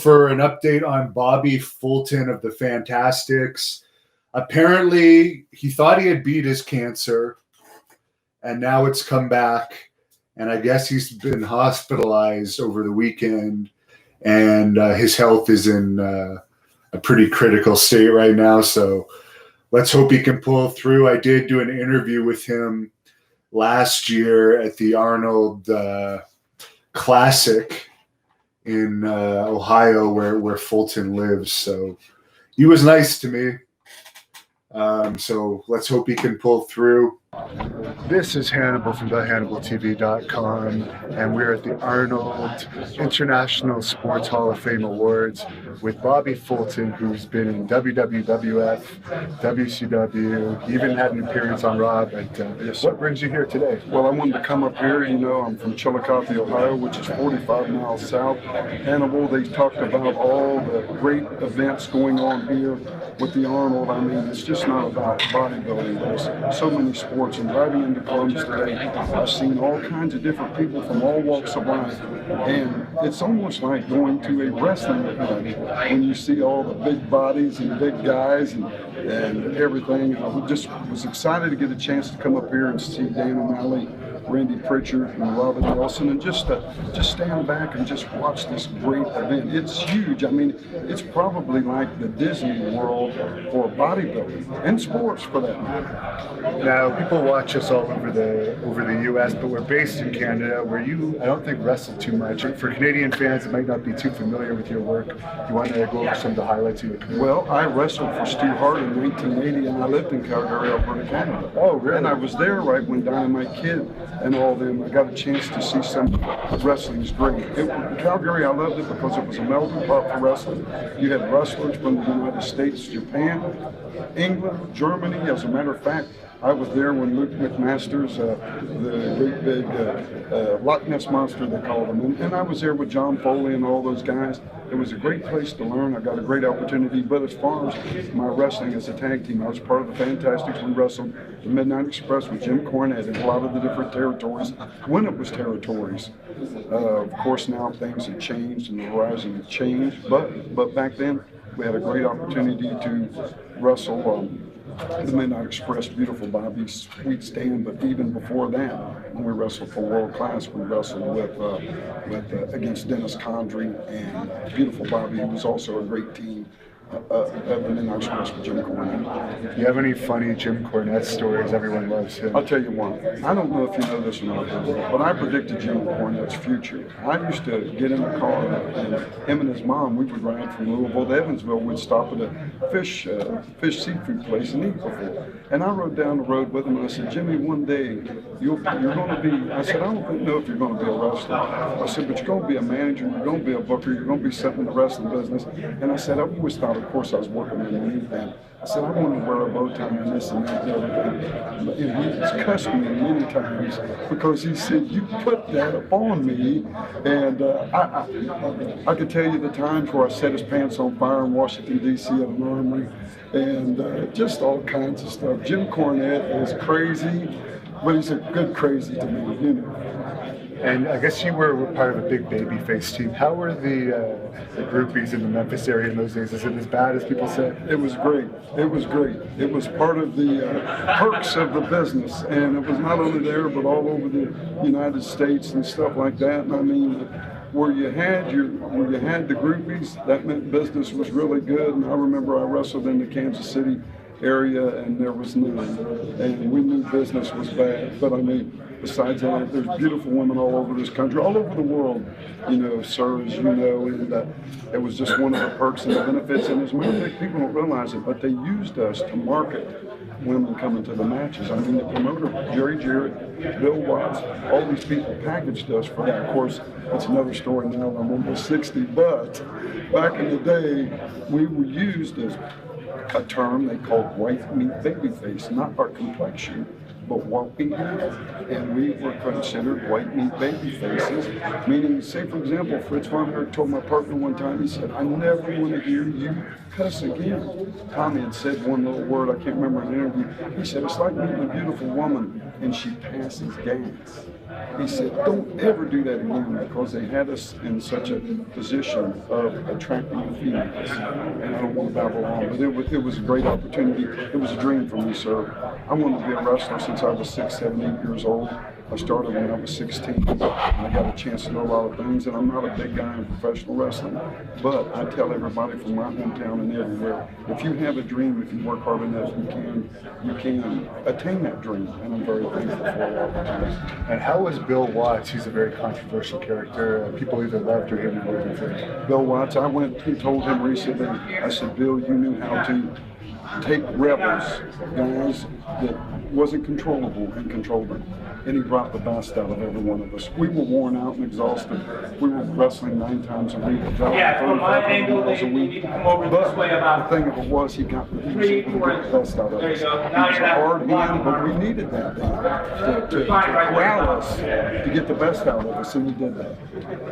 for an update on Bobby Fulton of the Fantastics. Apparently, he thought he had beat his cancer, and now it's come back. And I guess he's been hospitalized over the weekend, and his health is in a pretty critical state right now. So let's hope he can pull through. I did do an interview with him last year at the Arnold Classic in Ohio, where Fulton lives. So he was nice to me. So let's hope he can pull through. This is Hannibal from thehannibaltv.com, and we're at the Arnold International Sports Hall of Fame Awards with Bobby Fulton, who's been in WWF, WCW, he even had an appearance on Raw. But what brings you here today? Well, I wanted to come up here. You know, I'm from Chillicothe, Ohio, which is 45 miles south. Hannibal, they talked about all the great events going on here with the Arnold. I mean, it's just not about bodybuilding. There's so many sports, and driving into Columbus today, I've seen all kinds of different people from all walks of life, and it's almost like going to a wrestling event when you see all the big bodies and big guys and everything. I just was excited to get a chance to come up here and see Dan O'Malley, Randy Pritchard, and Robin Nelson, and just stand back and just watch this great event. It's huge. I mean, it's probably like the Disney World for bodybuilding and sports, for that matter. Now, people watch us all over the U.S., but we're based in Canada, where I don't think, wrestle too much. For Canadian fans that might not be too familiar with your work, you want to go over some of the highlights of your career? Well, I wrestled for Stu Hart in 1980, and I lived in Calgary, Alberta, Canada. Oh, really? And I was there right when Dynamite Kid and all them. I got a chance to see some wrestling's great. Calgary, I loved it because it was a melting pot for wrestling. You had wrestlers from the United States, Japan, England, Germany. As a matter of fact, I was there when Luke McMasters, the great big Loch Ness Monster, they called him, and I was there with John Foley and all those guys. It was a great place to learn. I got a great opportunity. But as far as my wrestling as a tag team, I was part of the Fantastics. We wrestled the Midnight Express with Jim Cornette in a lot of the different territories when it was territories. Of course, now things have changed and the horizon has changed. But back then, we had a great opportunity to wrestle the Midnight Express, beautiful Bobby, sweet Stan. But even before that, when we wrestled for World Class, we wrestled against Dennis Condrey and beautiful Bobby, who was also a great team. The Midnight Express with Jim Cornette. Do you have any funny Jim Cornette stories? Everyone loves him. I'll tell you one. I don't know if you know this or not, but I predicted Jim Cornette's future. I used to get in the car, and him and his mom, we would ride from Louisville to Evansville. We'd stop at a fish seafood place and eat before. And I rode down the road with him, and I said, Jimmy, one day you're going to be, I said, I don't know if you're going to be a wrestler. I said, but you're going to be a manager, you're going to be a booker, you're going to be something in the wrestling business. And I said, I always thought, of course, I was working underneath that. I said, I want to wear a bow tie and this and that and everything. But he's cussed me many times because he said, you put that upon me. And I could tell you the times where I set his pants on fire in Washington, D.C. at an armory, and just all kinds of stuff. Jim Cornette is crazy, but he's a good crazy to me, you know. And I guess you were part of a big babyface team. How were the groupies in the Memphis area in those days? Is it as bad as people say? It was great. It was great. It was part of the perks of the business, and it was not only there but all over the United States and stuff like that. And I mean, where you had the groupies, that meant business was really good. And I remember I wrestled in the Kansas City area, and there was none, and we knew business was bad. But I mean, besides that, there's beautiful women all over this country, all over the world, you know, sir, as you know, and it was just one of the perks and the benefits. And as a matter of fact, people don't realize it, but they used us to market women coming to the matches. I mean, the promoter, Jerry Jarrett, Bill Watts, all these people packaged us for that. Of course, that's another story now. I'm almost 60, but back in the day, we were used as a term they called white meat babyface, not our complexion, but what we had. And we were considered white meat baby faces, meaning, say for example, Fritz von Erich told my partner one time, he said, I never want to hear you cuss again. Tommy had said one little word, I can't remember in an interview. He said, it's like meeting a beautiful woman and she passes gas. He said, don't ever do that again, because they had us in such a position of attracting females. And I don't want to babble on, but it was a great opportunity. It was a dream for me, sir. I wanted to be a wrestler since I was 6, 7, 8 years old. I started when I was 16, and I got a chance to know a lot of things, and I'm not a big guy in professional wrestling, but I tell everybody from my hometown and everywhere, if you have a dream, if you work hard enough, you can attain that dream, and I'm very thankful for the opportunity. And how was Bill Watts? He's a very controversial character. People either loved or hated him. Bill Watts, I went and told him recently, I said, Bill, you knew how to take rebels, guys that wasn't controllable, and control them. And he brought the best out of every one of us. We were worn out and exhausted. We were wrestling 9 times a week, From my angle, a week. But the thing of it was, he was able to get the best out of us. He was a hard hand, but we needed that to corral us, to get the best out of us, and he did that.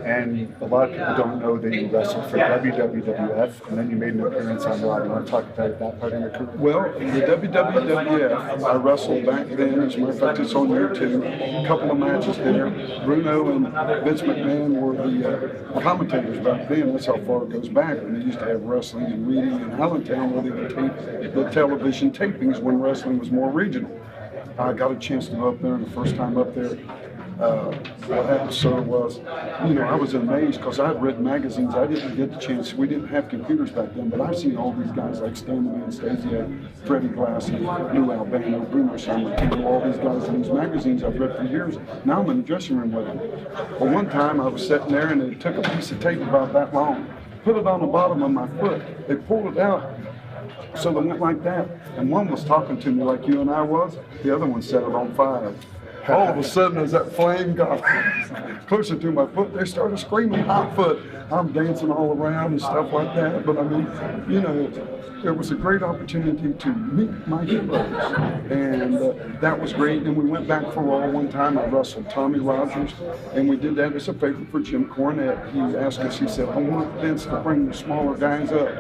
And a lot of people don't know that you wrestled for WWF, and then you made an appearance on Raw. You want to talk about that part of your career? Well, the WWF, I wrestled back then. As a matter of fact, it's on YouTube. A couple of matches there. Bruno and Vince McMahon were the commentators back then. That's how far it goes back. And they used to have wrestling and reading in Allentown, where they would tape the television tapings when wrestling was more regional. I got a chance to go up there, and the first time up there, what happened, sir, was, I was amazed, because I had read magazines. I didn't get the chance. We didn't have computers back then, but I've seen all these guys like Stan the Man Stasiak, Freddie Glassy, Lou Albano, Bruno Sammartino, all these guys in these magazines I've read for years. Now I'm in the dressing room with them. Well, one time I was sitting there, and they took a piece of tape about that long, put it on the bottom of my foot. They pulled it out, so they went like that. And one was talking to me like you and I was. The other one set it on fire. All of a sudden, as that flame got closer to my foot, they started screaming, hot foot. I'm dancing all around and stuff like that. But I mean, it was a great opportunity to meet my heroes. And that was great. And we went back for Raw one time. I wrestled Tommy Rogers. And we did that as a favor for Jim Cornette. He asked us, he said, I want Vince to bring the smaller guys up.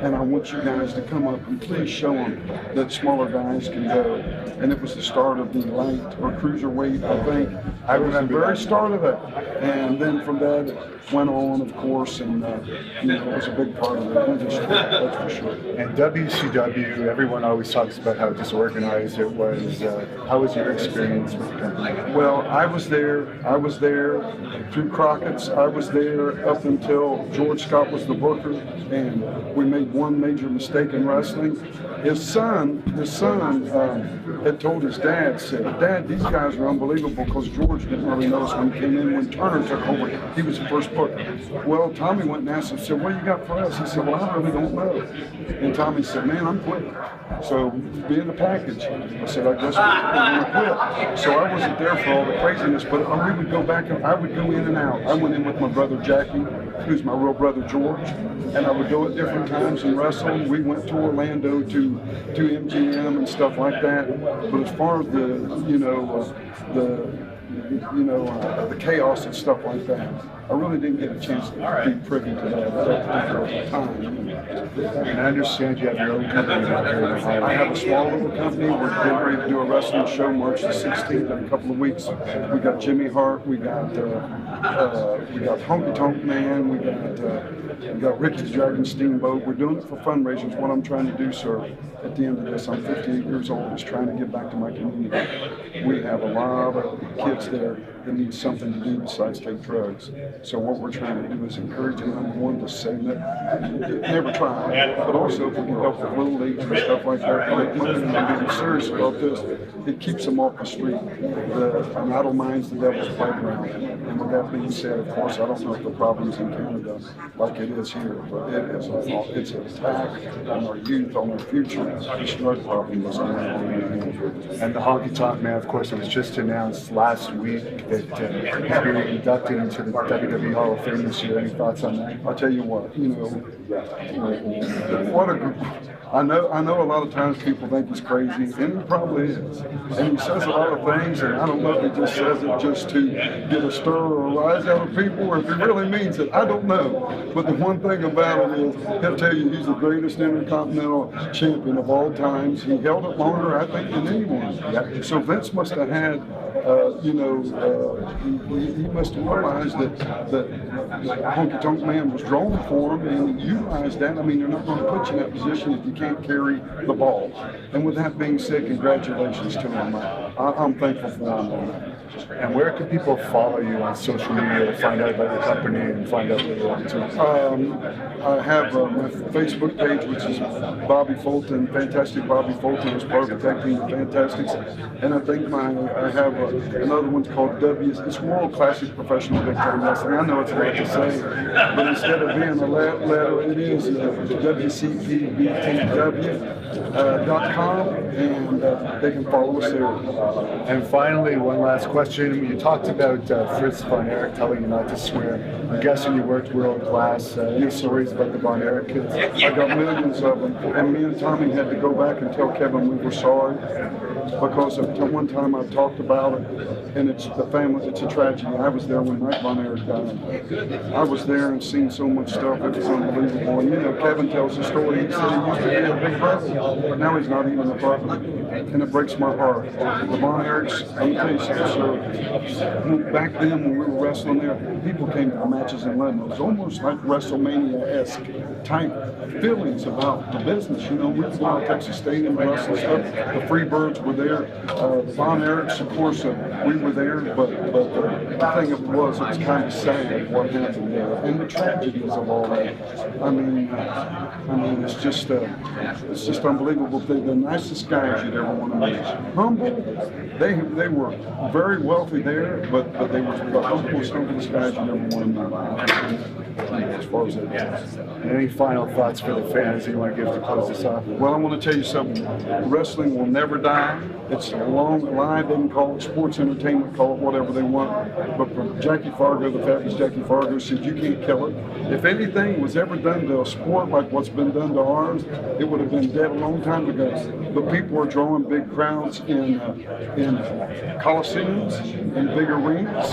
And I want you guys to come up and please show them that smaller guys can go. And it was the start of the light or cruiserweight, I think. I remember the very start of it. And then from that, it went on, of course, and it was a big part of the industry, that's for sure. And WCW, everyone always talks about how disorganized it was. How was your experience with the company? Well, I was there through Crockett's. I was there up until George Scott was the booker, and we made one major mistake in wrestling. His son had told his dad, said, Dad, these guys are unbelievable, because George didn't really notice when he came in. When Turner took over, he was the first booker. Well, Tommy went and asked him, said, what do you got for us? He said, well, I really don't know. And Tommy said, man, I'm quitting. So, be in the package. I said, I guess we're going to quit. So I wasn't there for all the craziness, but we would go back, and I would go in and out. I went in with my brother Jackie, who's my real brother George, and I would go at different times and wrestle. We went to Orlando to MGM and stuff like that. But as far as the chaos and stuff like that, I really didn't get a chance to be privy to that at that particular time. And I understand you have your own company out here in Ohio. I have a small little company. We're getting ready to do a wrestling show March the 16th in a couple of weeks. We got Jimmy Hart, we got Honky Tonk Man, we got Ricky the Dragon Steamboat. We're doing it for fundraisers. What I'm trying to do, sir, at the end of this, I'm 58 years old, is trying to give back to my community. We have a lot of kids there that need something to do besides take drugs. So what we're trying to do is encourage them, number one, to say that never try, but also if we can help with little leagues and stuff like that, like looking and getting serious about this, it keeps them off the street. An idle mind's the devil's playground. And with that being said, of course, I don't know if the problem's in Canada like it is here, but it's an attack on our youth, on our future. This drug problem is going on. And the Honky Tonk Man, of course, it was just announced last week that he's being inducted into the WWE Hall of Fame this year. Any thoughts on that? I'll tell you what, what a group. I know a lot of times people think he's crazy, and he probably is. And he says a lot of things, and I don't know if he just says it just to get a stir or a rise out of people, or if he really means it. I don't know. But the one thing about it is, he'll tell you he's the greatest intercontinental champion of all times. He held it longer, I think, than anyone. Yeah. So Vince must have had, he must have realized that Honky Tonk Man was drawn for him, and he utilized that. I mean, they're not going to put you in that position if you can't carry the ball. And with that being said, congratulations to him. I'm thankful for him on that. And where can people follow you on social media to find out about your company and find out what you're up to? I have my Facebook page, which is Bobby Fulton, Fantastic Bobby Fulton, is part of the tag team, the Fantastics. And I think I have another one called it's World Classic Professional Big Time Wrestling. I know it's hard to say, but instead of being a letter, it is WCPBTW.com, and they can follow us there. And finally, one last question. You talked about Fritz Von Erich telling you not to swear. I'm guessing you worked world class. Any stories about the Von Erich kids? I got millions of them. And me and Tommy had to go back and tell Kevin we were sorry, because at one time I talked about it, and it's a tragedy. I was there when Mike Von Erich died. I was there and seen so much stuff. It was unbelievable. And Kevin tells the story. He said he used to be a big brother. Now he's not even a brother. And it breaks my heart. The Von Erichs, I'm telling you, sir, back then when we were wrestling there, people came to the matches in London. It was almost like WrestleMania-esque type feelings about the business. We would go out to Texas Stadium and wrestle stuff. The Freebirds were there. The Von Erichs, of course, we were there. But the thing it was kind of sad what happened there, and the tragedies of all that. I mean, it's just unbelievable. They're the nicest guys you'd ever want to meet. Humble. They were very wealthy there, but they were the humblest guys you ever want to meet. As far as that goes. Any final thoughts for the fans that you want to give to close this off? Well, I want to tell you something. Wrestling will never die. It's a long line. They can call it sports entertainment, call it whatever they want. But for Jackie Fargo, the fabulous Jackie Fargo said, you can't kill it. If anything was ever done to a sport like what's been done to ours, it would have been dead a long time ago. But people are drawing big crowds in coliseums, in big arenas,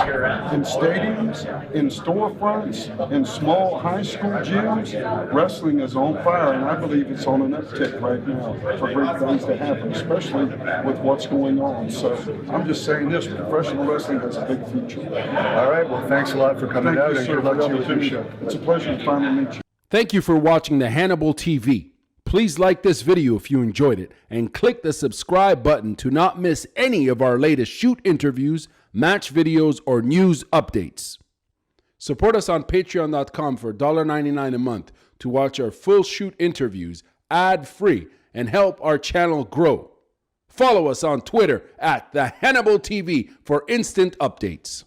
in stadiums, in storefronts, in small high school gyms. Wrestling is on fire, and I believe it's on an uptick right now for great things to happen, especially with what's going on. So I'm just saying this, professional wrestling has a big future. All right, well, thanks a lot for coming out, and good luck to you with your show. It's a pleasure to finally meet you. Thank you for watching the Hannibal TV. Please like this video if you enjoyed it, and click the subscribe button to not miss any of our latest shoot interviews, match videos, or news updates. Support us on patreon.com for $1.99 a month to watch our full shoot interviews ad-free and help our channel grow. Follow us on Twitter at the Hannibal TV for instant updates.